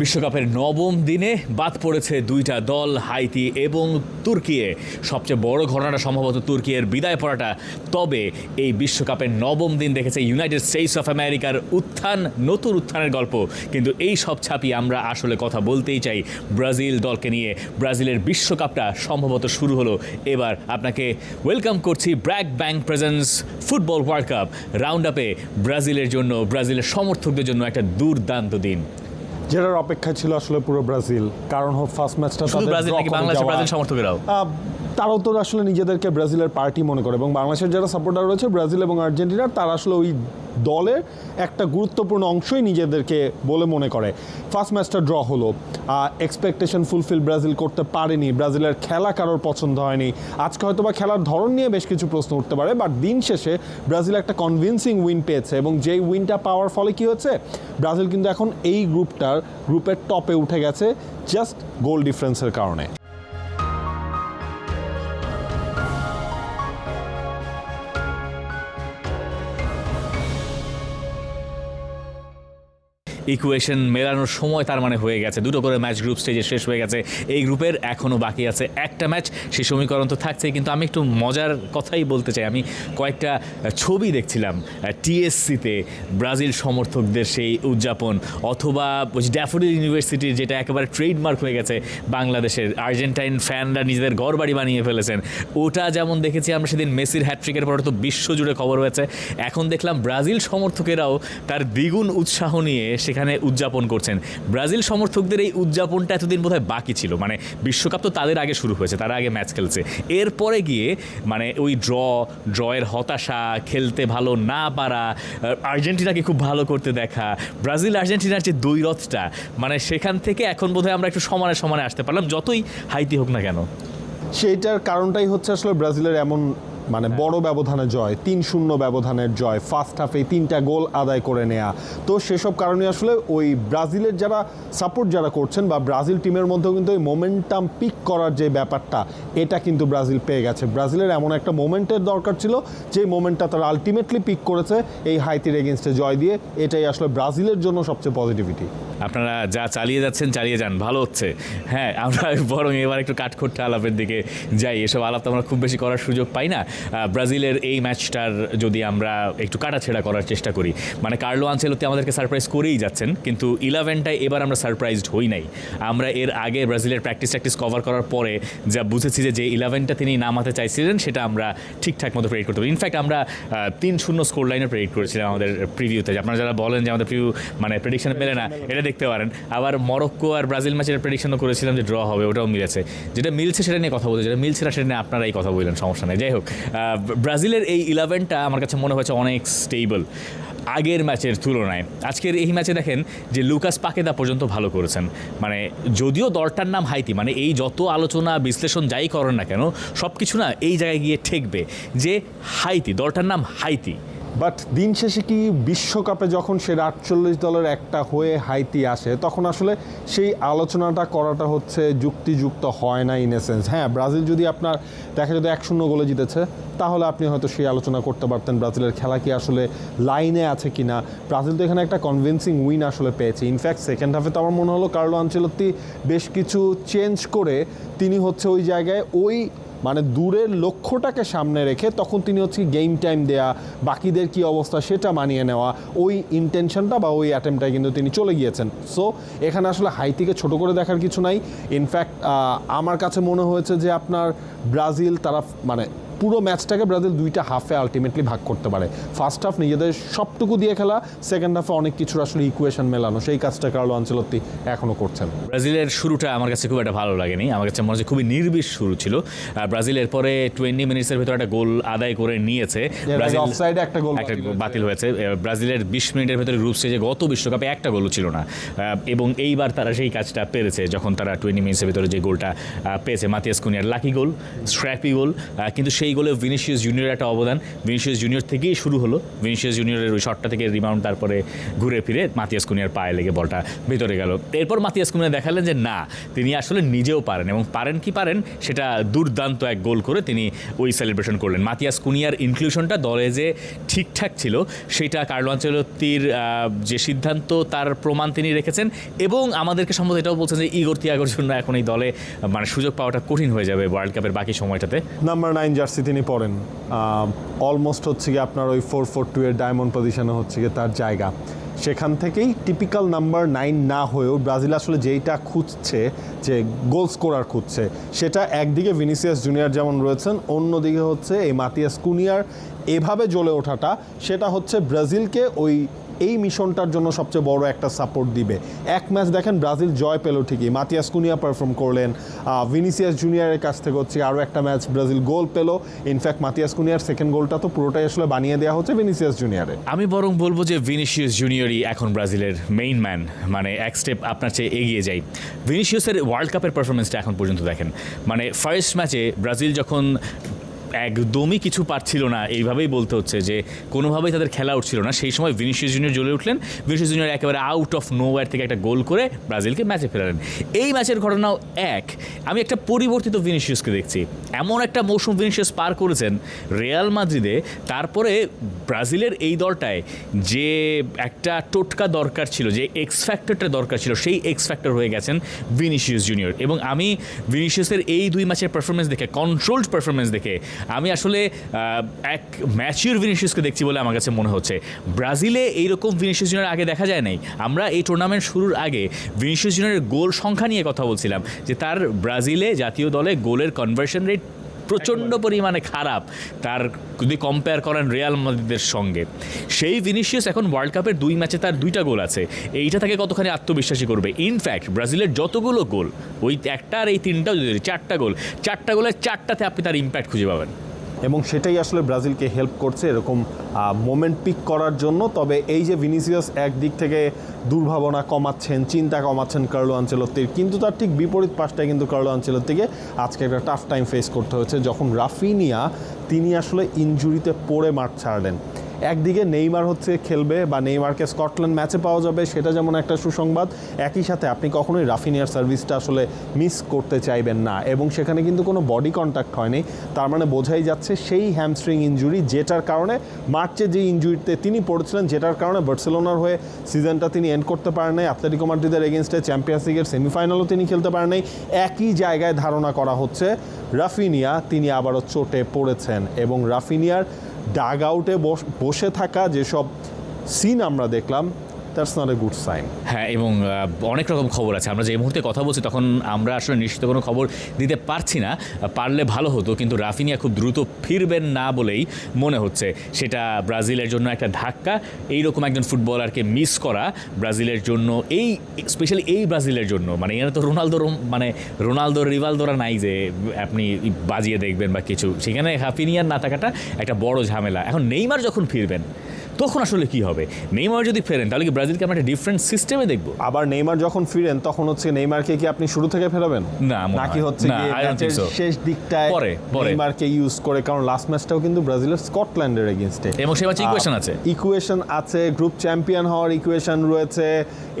বিশ্বকাপের নবম দিনে বাদ পড়েছে দুইটা দল, হাইতি এবং তুর্কি। সবচেয়ে বড় ঘটনাটা সম্ভবত তুর্কির বিদায় পড়াটা। তবে এই বিশ্বকাপের নবম দিন দেখেছে ইউনাইটেড স্টেটস অফ আমেরিকার উত্থান, নতুন উত্থানের গল্প। কিন্তু এই সব ছাপিয়ে আমরা আসলে কথা বলতেই চাই ব্রাজিল দলকে নিয়ে। ব্রাজিলের বিশ্বকাপটা সম্ভবত শুরু হলো এবার। আপনাকে ওয়েলকাম করছি BRAC bank presence football world cup round আপে। ব্রাজিলের জন্য, ব্রাজিলের সমর্থকদের জন্য একটা দুর্দান্ত দিন, যেটার অপেক্ষা ছিল আসলে পুরো ব্রাজিল। কারণ ফার্স্ট ম্যাচটা শুধু ব্রাজিল নাকি বাংলাদেশের ব্রাজিল সমর্থকেরাও তারাও তো আসলে নিজেদেরকে ব্রাজিলের পার্টি মনে করে, এবং বাংলাদেশের যারা সাপোর্টার রয়েছে ব্রাজিল এবং আর্জেন্টিনার, তারা আসলে ওই দলের একটা গুরুত্বপূর্ণ অংশই নিজেদেরকে বলে মনে করে। ফার্স্ট ম্যাচটা ড্র হলো, এক্সপেকটেশন ফুলফিল ব্রাজিল করতে পারেনি, ব্রাজিলের খেলা কারোর পছন্দ হয়নি। আজকে হয়তো বা খেলার ধরন নিয়ে বেশ কিছু প্রশ্ন উঠতে পারে, বাট দিন শেষে ব্রাজিল একটা কনভিন্সিং উইন পেয়েছে, এবং যেই উইনটা পাওয়ার ফলে কী হচ্ছে, ব্রাজিল কিন্তু এখন এই গ্রুপের টপে উঠে গেছে জাস্ট গোল ডিফারেন্সের কারণে। ইকুয়েশন মেলানোর সময় তার মানে হয়ে গেছে। দুটো করে ম্যাচ গ্রুপ স্টেজে শেষ হয়ে গেছে এই গ্রুপের। এখনও বাকি আছে একটা ম্যাচ, সেই সমীকরণ তো থাকছেই। কিন্তু আমি একটু মজার কথাই বলতে চাই। আমি কয়েকটা ছবি দেখছিলাম টিএসসিতে ব্রাজিল সমর্থকদের সেই উদযাপন, অথবা ড্যাফোডিল ইউনিভার্সিটির, যেটা একেবারে ট্রেডমার্ক হয়ে গেছে বাংলাদেশের, আর্জেন্টাইন ফ্যানরা নিজেদের ঘরবাড়ি বানিয়ে ফেলেছেন। ওটা যেমন দেখেছি আমরা সেদিন মেসির হ্যাটট্রিকের পরে, তো বিশ্বজুড়ে খবর হয়েছে। এখন দেখলাম ব্রাজিল সমর্থকেরাও তার দ্বিগুণ উৎসাহ নিয়ে সেখানে উদযাপন করছেন। ব্রাজিল সমর্থকদের এই উদযাপনটা এতদিন বোধহয় বাকি ছিল। মানে বিশ্বকাপ তো তাদের আগে শুরু হয়েছে, তারা আগে ম্যাচ খেলছে। এরপরে গিয়ে মানে ওই ড্রয়ের হতাশা, খেলতে ভালো না পারা, আর্জেন্টিনাকে খুব ভালো করতে দেখা, ব্রাজিল আর্জেন্টিনার যে দ্বৈরথটা, মানে সেখান থেকে এখন বোধহয় আমরা একটু সমানে সমানে আসতে পারলাম, যতই হাইতি হোক না কেন। সেইটার কারণটাই হচ্ছে আসলে ব্রাজিলের এমন মানে বড় ব্যবধানে জয়, 3-0 ব্যবধানের জয়, ফার্স্ট হাফে 3টা গোল আদায় করে নেয়া। তো সেসব কারণে আসলে ওই ব্রাজিলের যারা সাপোর্ট যারা করছেন, বা ব্রাজিল টিমের মধ্যেও কিন্তু ওই মোমেন্টাম পিক করার যে ব্যাপারটা, এটা কিন্তু ব্রাজিল পেয়ে গেছে। ব্রাজিলের এমন একটা মোমেন্টের দরকার ছিল, যে মোমেন্টটা তারা আলটিমেটলি পিক করেছে এই হাইতির এগেনস্টে জয় দিয়ে। এটাই আসলে ব্রাজিলের জন্য সবচেয়ে পজিটিভিটি। আপনারা যা চালিয়ে যাচ্ছেন চালিয়ে যান, ভালো হচ্ছে। হ্যাঁ, আমরা বরং এবার একটু কাঠখোট্টা আলাপের দিকে যাই। এসব আলাপ তো আমরা খুব বেশি করার সুযোগ পাই না। ব্রাজিলের এই ম্যাচটার যদি আমরা একটু কাটাছেড়া করার চেষ্টা করি, মানে কার্লো আনচেলোত্তি আমাদেরকে সারপ্রাইজ করেই যাচ্ছেন, কিন্তু 11টায় এবার আমরা সারপ্রাইজড হই নাই। আমরা এর আগে ব্রাজিলের প্র্যাকটিস কভার করার পরে যা বুঝেছি যে 11টা তিনি নামাতে চাইছিলেন, সেটা আমরা ঠিকঠাক মতো প্রেডিক্ট করতে পারি। ইনফ্যাক্ট আমরা 3-0 স্কোর লাইনে প্রেডিক্ট করেছিলাম আমাদের প্রিভিউতে। আপনারা যারা বলেন যে আমাদের প্রিভিউ মানে প্রেডিকশন মেলে না, এটা দেখতে পারেন। আবার মরক্কো আর ব্রাজিল ম্যাচের প্রেডিকশনও করেছিলাম যে ড্র হবে, ওটাও মিলেছে। যেটা মিলছে সেটা নিয়ে কথা বলতে, যেটা মিলছে না সেটা নিয়ে আপনারাই কথা বললেন, সমস্যা নেই। যাই হোক, ব্রাজিলের এই 11টা আমার কাছে মনে হয়েছে অনেক স্টেবল আগের ম্যাচের তুলনায়। আজকের এই ম্যাচে দেখেন যে লুকাস পাকেদা পর্যন্ত ভালো করেছেন। মানে যদিও দলটার নাম হাইতি, মানে এই যত আলোচনা বিশ্লেষণ যাই করেন না কেন, সব কিছু না এই জায়গায় গিয়ে ঠেকবে যে হাইতি, দলটার নাম হাইতি। বাট দিন শেষে কি বিশ্বকাপে যখন সেরা 48 দলের একটা হয়ে হাইতি আসে, তখন আসলে সেই আলোচনাটা করাটা হচ্ছে যুক্তিযুক্ত হয় না ইন এ সেন্স। হ্যাঁ, ব্রাজিল যদি আপনার দেখা যেত 1-0 গোলে জিতেছে, তাহলে আপনি হয়তো সেই আলোচনা করতে পারতেন ব্রাজিলের খেলা কি আসলে লাইনে আছে কি না। ব্রাজিল তো এখানে একটা কনভিন্সিং উইন আসলে পেয়েছে। ইনফ্যাক্ট সেকেন্ড হাফে তো আমার মনে হলো কার্লো আনচেলোত্তি বেশ কিছু চেঞ্জ করে তিনি হচ্ছে ওই জায়গায় ওই মানে দূরের লক্ষ্যটাকে সামনে রেখে তখন তিনি হচ্ছে গেম টাইম দেয়া, বাকিদের কি অবস্থা সেটা মানিয়ে নেওয়া, ওই ইন্টেনশনটা বা ওই অ্যাটেম্পটায় কিন্তু তিনি চলে গিয়েছেন। সো এখানে আসলে হাইতিকে ছোট করে দেখার কিছু নাই। ইনফ্যাক্ট আমার কাছে মনে হয়েছে যে আপনার ব্রাজিল তারা মানে পুরো ম্যাচটাকে ব্রাজিল 2টা হাফে আলটিমেটলি ভাগ করতে পারে। ফার্স্ট হাফ নিজেদের সবটুকু দিয়ে খেলা, সেকেন্ড হাফে অনেক কিছুর আসলে ইকুয়েশন মেলানো, সেই কাজটা কার্লো আনচেলোত্তি এখনও করছেন। ব্রাজিলের শুরুটা আমার কাছে খুব একটা ভালো লাগেনি। আমার কাছে মনে হচ্ছে খুবই নির্বিষ শুরু ছিল। ব্রাজিলের পরে 20 মিনিটসের ভেতরে একটা গোল আদায় করে নিয়েছে। ব্রাজিল অফসাইডে একটা গোল বাতিল হয়েছে। ব্রাজিলের 20 মিনিটের ভেতরে গ্রুপ স্টেজে গত বিশ্বকাপে একটা গোলও ছিল না, এবং এইবার তারা সেই কাজটা পেরেছে যখন তারা 20 মিনিটসের ভেতরে যে গোলটা পেয়েছে। মাতিয়াস কুনিয়ার লাকি গোল, স্ট্র্যাপি গোল, কিন্তু সেই এই গোলে ভিনিসিয়াস জুনিয়র একটা অবদান। ভিনিসিয়াস জুনিয়র থেকেই শুরু হলো, ভিনিসিয়াস জুনিয়রের ওই শটটা থেকে রিবাউন্ড, তারপরে ঘুরে ফিরে মাতিয়াস কুনিয়ার পায়ে লেগে বলটা ভেতরে গেল। এরপর মাতিয়াস কুনিয়া দেখালেন যে না, তিনি আসলে নিজেও পারেন, এবং পারেন সেটা দুর্দান্ত এক গোল করে তিনি ওই সেলিব্রেশন করলেন। মাতিয়াস কুনিয়ার ইনক্লুশনটা দলে যে ঠিকঠাক ছিল সেটা কার্লো আনচেলত্তির যে সিদ্ধান্ত তার প্রমাণ তিনি রেখেছেন, এবং আমাদেরকে সম্ভবত এটাও বলছেন যে ইগোর তিয়াগোর জন্য এখন এই দলে মানে সুযোগ পাওয়াটা কঠিন হয়ে যাবে ওয়ার্ল্ড কাপের বাকি সময়টাতে। নাম্বার 9 জার্সি তিনি পরেন, অলমোস্ট হচ্ছে গিয়ে আপনার ওই 4-4-2 এর ডায়মন্ড পজিশনে হচ্ছে গিয়ে তার জায়গা। সেখান থেকেই টিপিক্যাল নাম্বার 9 না হয়েও ব্রাজিল আসলে যেইটা খুঁজছে, যে গোল স্কোরার খুঁজছে, সেটা একদিকে ভিনিসিয়াস জুনিয়র যেমন রয়েছেন, অন্যদিকে হচ্ছে এই মাতিয়াস কুনিয়ার এভাবে জ্বলে ওঠাটা, সেটা হচ্ছে ব্রাজিলকে এই মিশনটার জন্য সবচেয়ে বড় একটা সাপোর্ট দিবে। এক ম্যাচ দেখেন ব্রাজিল জয় পেল ঠিকই, মাতিয়াস কুনিয়া পারফর্ম করলেন, ভিনিসিয়াস জুনিয়রের কাছ থেকে হচ্ছে আরও একটা ম্যাচ ব্রাজিল গোল পেল। ইনফ্যাক্ট মাতিয়াস কুনিয়ার সেকেন্ড গোলটা তো পুরোটাই আসলে বানিয়ে দেওয়া হচ্ছে ভিনিসিয়াস জুনিয়রে। আমি বরং বলবো যে ভিনিসিয়াস জুনিয়রই এখন ব্রাজিলের মেইন ম্যান, মানে এক স্টেপ আপনার চেয়ে এগিয়ে যাই। ভিনিসিয়াসের ওয়ার্ল্ড কাপের পারফরমেন্সটা এখন পর্যন্ত দেখেন, মানে ফার্স্ট ম্যাচে ব্রাজিল যখন একদমই কিছু পারছিল না, এইভাবেই বলতে হচ্ছে যে কোনোভাবেই তাদের খেলা উঠছিল না, সেই সময় ভিনিসিয়াস জুনিয়র জ্বলে উঠলেন। ভিনিসিয়াস জুনিয়র একেবারে আউট অফ নোওয়্যার থেকে একটা গোল করে ব্রাজিলকে ম্যাচে ফেরালেন। এই ম্যাচের ঘটনাও আমি একটা পরিবর্তিত ভিনিসিয়াসকে দেখছি। এমন একটা মৌসুম ভিনিসিয়াস পার করেছেন রিয়াল মাদ্রিদে, তারপরে ব্রাজিলের এই দলটায় যে একটা টোটকা দরকার ছিল, যে এক্স ফ্যাক্টরটা দরকার ছিল, সেই এক্স ফ্যাক্টর হয়ে গেছেন ভিনিসিয়াস জুনিয়র। এবং আমি ভিনিসিয়াসের এই 2 ম্যাচের পারফরমেন্স দেখে, কন্ট্রোলড পারফরমেন্স দেখে আমি আসলে এক ম্যাচিউর ভিনিসিয়াসকে দেখছি বলে আমার কাছে মনে হচ্ছে। ব্রাজিলে এইরকম ভিনিসিয়াস জুনিয়র আগে দেখা যায় নাই। আমরা এই টুর্নামেন্ট শুরুর আগে ভিনিসিয়াস জুনিয়রের গোল সংখ্যা নিয়ে কথা বলছিলাম, যে তার ব্রাজিলে জাতীয় দলে গোলের কনভার্সন রেট প্রচণ্ড পরিমাণে খারাপ, তার যদি কম্পেয়ার করেন রিয়াল মাদ্রিদের সঙ্গে। সেই ভিনিসিয়াস এখন ওয়ার্ল্ড কাপের 2 ম্যাচে তার 2টা গোল আছে, এইটা তাকে কতখানি আত্মবিশ্বাসী করবে। ইনফ্যাক্ট ব্রাজিলের যতগুলো গোল, ওই একটা আর এই 3টাও যদি 4টা গোলের 4টাতে আপনি তার ইম্প্যাক্ট খুঁজে পাবেন, এবং সেটাই আসলে ব্রাজিলকে হেল্প করছে এরকম মোমেন্ট পিক করার জন্য। তবে এই যে ভিনিসিয়াস একদিক থেকে দুর্ভাবনা কমাচ্ছেন, চিন্তা কমাচ্ছেন কার্লো আনচেলত্তির, কিন্তু তার ঠিক বিপরীত পাশটায় কিন্তু কার্লো আনচেলত্তিকে আজকে একটা টাফ টাইম ফেস করতে হচ্ছে, যখন রাফিনিয়া তিনি আসলে ইনজুরিতে পড়ে মাঠ ছাড়লেন। একদিকে নেইমার হচ্ছে খেলবে, বা নেইমারকে স্কটল্যান্ড ম্যাচে পাওয়া যাবে, সেটা যেমন একটা সুসংবাদ, একই সাথে আপনি কখনোই রাফিনিয়ার সার্ভিসটা আসলে মিস করতে চাইবেন না। এবং সেখানে কিন্তু কোনো বডি কন্ট্যাক্ট হয়নি, তার মানে বোঝাই যাচ্ছে সেই হ্যামস্ট্রিং ইনজুরি, যেটার কারণে মার্চে যে ইনজুরিতে তিনি পড়েছিলেন, যেটার কারণে বার্সেলোনার হয়ে সিজনটা তিনি এন্ড করতে পারেন নাই, আতলেটিকো মাদ্রিদের এগেনস্টে চ্যাম্পিয়ন্স লিগের সেমিফাইনালও তিনি খেলতে পারেন নাই। একই জায়গায় ধারণা করা হচ্ছে রাফিনিয়া তিনি আবারও চোটে পড়েছেন, এবং রাফিনিয়ার ডাগ আউটে বসে থাকা যেসব সিন আমরা দেখলাম, that's not a good sign. হ্যাঁ, এবং অনেক রকম খবর আছে। আমরা যে মুহূর্তে কথা বলছি তখন আমরা আসলে নিশ্চিত কোনো খবর দিতে পারছি না, পারলে ভালো হতো, কিন্তু রাফিনিয়া খুব দ্রুত ফিরবেন না বলেই মনে হচ্ছে। সেটা ব্রাজিলের জন্য একটা ধাক্কা। এইরকম একজন ফুটবলারকে মিস করা ব্রাজিলের জন্য, স্পেশালি এই ব্রাজিলের জন্য, মানে এখানে তো রোনালদো রিভালদোরা নাই যে আপনি বাজিয়ে দেখবেন বা কিছু, সেখানে রাফিনিয়ার না থাকাটা একটা বড় ঝামেলা। এখন নেইমার যখন ফিরবেন তখন আসলে কি হবে? নেইমার যদি ফেরেন তাহলে কি ব্রাজিলকে আমরা একটা ডিফারেন্ট সিস্টেমে দেখবো? আবার নেইমার যখন ফিরেন তখন হচ্ছে নেইমারকে কি আপনি শুরু থেকে ফেরাবেন? না, নাকি হচ্ছে শেষ দিকটায় নেইমারকে ইউজ করে? কারণ লাস্ট ম্যাচটাও কিন্তু ব্রাজিলের স্কটল্যান্ডের এগেইনস্টে, এবং সে ম্যাচে ইকুয়েশন আছে, গ্রুপ চ্যাম্পিয়ন হওয়ার ইকুয়েশন রয়েছে।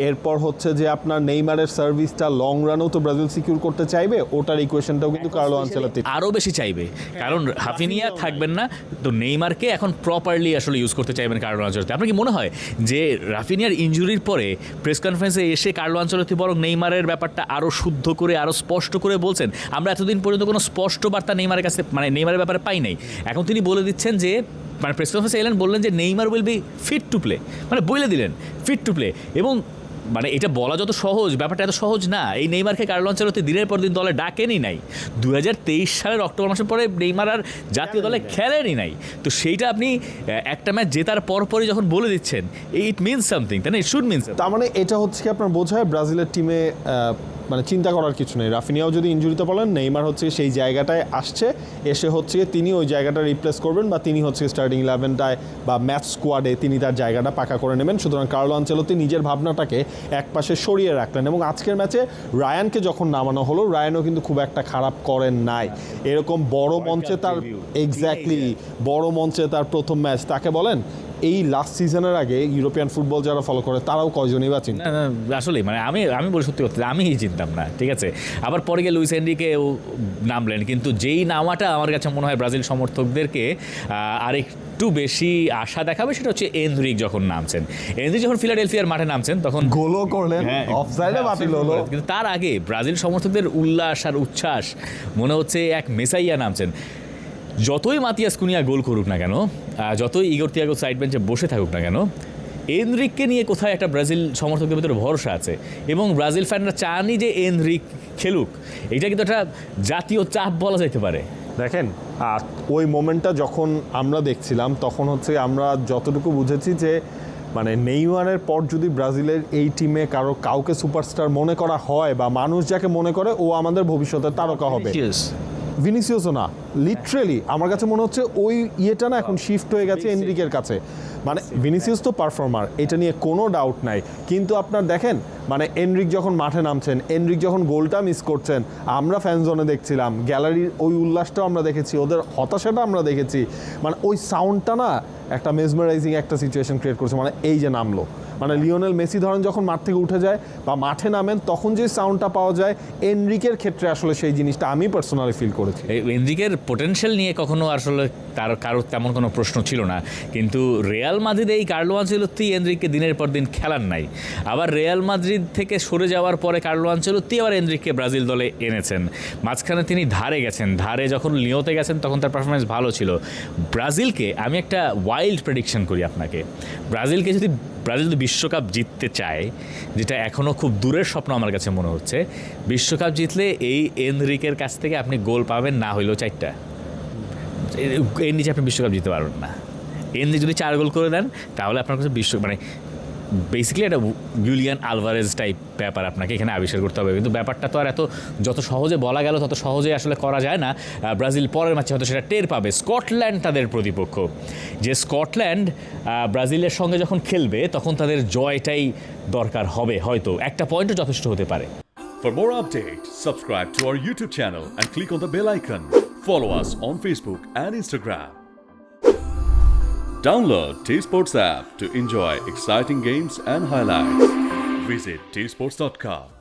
এরপর হচ্ছে যে আপনার নেইমারের সার্ভিসটা লং রানেও তো ব্রাজিল সিকিউর করতে চাইবে, ওটার ইকুয়েশনটাও কিন্তু কার্লো আনচেলত্তি আরও বেশি চাইবে, কারণ রাফিনিয়া থাকবেন না, তো নেইমারকে এখন প্রপারলি আসলে ইউজ করতে চাইবেন কার্লো আনচেলত্তি। আপনার কি মনে হয় যে রাফিনিয়ার ইনজুরির পরে প্রেস কনফারেন্সে এসে কার্লো আনচেলত্তি বরং নেইমারের ব্যাপারটা আরও শুদ্ধ করে, আরও স্পষ্ট করে বলছেন? আমরা এতদিন পর্যন্ত কোনো স্পষ্ট বার্তা নেইমারের কাছে, মানে নেইমারের ব্যাপারে পাই নাই। এখন তিনি বলে দিচ্ছেন যে, মানে প্রেস কনফারেন্সে এলেন, বললেন যে Neymar will be fit to play, মানে বলে দিলেন ফিট টু প্লে। এবং মানে এটা বলা যত সহজ, ব্যাপারটা এত সহজ না। এই নেইমারকে কার্লো আনচেলত্তি দিনের পর দিন দলে ডাকেনই নাই। 2023 সালের অক্টোবর মাসের পরে নেইমার আর জাতীয় দলে খেলেনই নাই। তো সেইটা আপনি একটা ম্যাচ জেতার পরপরই যখন বলে দিচ্ছেন, ইট মিনস সামথিং, তাই না? It should means. তার মানে এটা হচ্ছে কি আপনার বোঝায় ব্রাজিলের টিমে মানে চিন্তা করার কিছু নেই। রাফিনিয়াও যদি ইনজুরিতে পড়েন, নেইমার হচ্ছে সেই জায়গাটায় আসছে, এসে হচ্ছে তিনি ওই জায়গাটা রিপ্লেস করবেন বা তিনি হচ্ছে স্টার্টিং 11টায় বা ম্যাচ স্কোয়াডে তিনি তার জায়গাটা পাকা করে নেবেন। সুতরাং কার্লো আনচেলত্তি নিজের ভাবনাটাকে একপাশে সরিয়ে রাখলেন এবং আজকের ম্যাচে রায়ানকে যখন নামানো হলো, রায়ানও কিন্তু খুব একটা খারাপ করেন নাই। এরকম বড় মঞ্চে তার এক্স্যাক্টলি বড় মঞ্চে তার প্রথম ম্যাচ, তাকে বলেন এই লাস্ট সিজনের আগে ইউরোপিয়ান ফুটবল যারা ফলো করে তারাও কয়জনই বা চিন্তা। আসলে মানে আমি বলি সত্যি কথা, আমি চিনতাম না, ঠিক আছে। আবার পরে গিয়ে লুইস এনরিকে নামলেন, কিন্তু যেই নামাটা আমার কাছে মনে হয় ব্রাজিল সমর্থকদেরকে আরেকটু বেশি আশা দেখাবে সেটা হচ্ছে এনরিক যখন নামছেন। এনরিক যখন ফিলাডেলফিয়ার মাঠে নামছেন তখন গোলও করলেন, অফসাইডে বাতিল হলো, কিন্তু তার আগে ব্রাজিল সমর্থকদের উল্লাস আর উচ্ছ্বাস, মনে হচ্ছে এক মেসাইয়া নামছেন। যতই মাতিয়াস কুনিয়া গোল করুক না কেন, যতই ইগোর তিয়াগো সাইড বেঞ্চে বসে থাকুক না কেন, এনরিককে নিয়ে কোথায় একটা ব্রাজিল সমর্থকদের ভিতরে ভরসা আছে এবং ব্রাজিল ফ্যানরা চানই যে এনরিক খেলুক। এটা কিন্তু একটা জাতীয় চাপ বলা যেতে পারে। দেখেন ওই মোমেন্টটা যখন আমরা দেখছিলাম তখন হচ্ছে আমরা যতটুকু বুঝেছি যে মানে নেইমারের পর যদি ব্রাজিলের এই টিমে কাউকে সুপারস্টার মনে করা হয় বা মানুষ যাকে মনে করে ও আমাদের ভবিষ্যতের তারকা হবে, ভিনিসিয়াসও না, লিটারেলি আমার কাছে মনে হচ্ছে ওই ইয়েটা না এখন শিফট হয়ে গেছে এনরিকের কাছে। মানে ভিনিসিয়াস তো পারফর্মার, এটা নিয়ে কোনো ডাউট নাই, কিন্তু আপনার দেখেন মানে এনরিক যখন মাঠে নামছেন, এনরিক যখন গোলটা মিস করছেন, আমরা ফ্যান জোনে দেখছিলাম, গ্যালারির ওই উল্লাসটাও আমরা দেখেছি, ওদের হতাশাটা আমরা দেখেছি, মানে ওই সাউন্ডটা না একটা মেসমারাইজিং একটা সিচুয়েশন ক্রিয়েট করছে। মানে এই যে নামলো, মানে লিওনেল মেসি ধরেন যখন মাঠ থেকে উঠে যায় বা মাঠে নামেন তখন যে সাউন্ডটা পাওয়া যায়, এনরিকের ক্ষেত্রে আসলে সেই জিনিসটা আমি পার্সোনালি ফিল করেছি। এনরিকের পোটেনশিয়াল নিয়ে কখনো আসলে কারোর তেমন কোনো প্রশ্ন ছিল না, কিন্তু রিয়াল মাদ্রিদে এই কার্লো আনচেলত্তি এনরিককে দিনের পর দিন খেলান নাই। আবার রিয়াল মাদ্রিদ থেকে সরে যাওয়ার পরে কার্লো আনচেলত্তি আবার এনরিককে ব্রাজিল দলে এনেছেন। মাঝখানে তিনি ধারে গেছেন, ধারে যখন লিওতে গেছেন তখন তার পারফরমেন্স ভালো ছিল। ব্রাজিলকে আমি একটা ওয়াইল্ড প্রেডিকশন করি আপনাকে, ব্রাজিল যদি বিশ্বকাপ জিততে চায়, যেটা এখনও খুব দূরের স্বপ্ন আমার কাছে মনে হচ্ছে, বিশ্বকাপ জিতলে এই এনরিকের কাছ থেকে আপনি গোল পাবেন না হইলেও 4টা, এর নিচে আপনি বিশ্বকাপ জিততে পারবেন না। এনরিক যদি 4 গোল করে দেন তাহলে আপনার কাছে মানে বেসিক্যালি একটা জুলিয়ান আলভারেজ টাইপ ব্যাপার আপনাকে এখানে আবিষ্কার করতে হবে। কিন্তু ব্যাপারটা তো আর যত সহজে বলা গেল তত সহজে আসলে করা যায় না। ব্রাজিল পরের ম্যাচে হয়তো সেটা টের পাবে। স্কটল্যান্ড তাদের প্রতিপক্ষ, যে স্কটল্যান্ড ব্রাজিলের সঙ্গে যখন খেলবে তখন তাদের জয়টাই দরকার হবে, হয়তো একটা পয়েন্টও যথেষ্ট হতে পারে। For more updates, subscribe to our YouTube channel and click on the bell icon. Follow us on Facebook and Instagram. Download T-Sports app to enjoy exciting games and highlights. Visit tsports.com.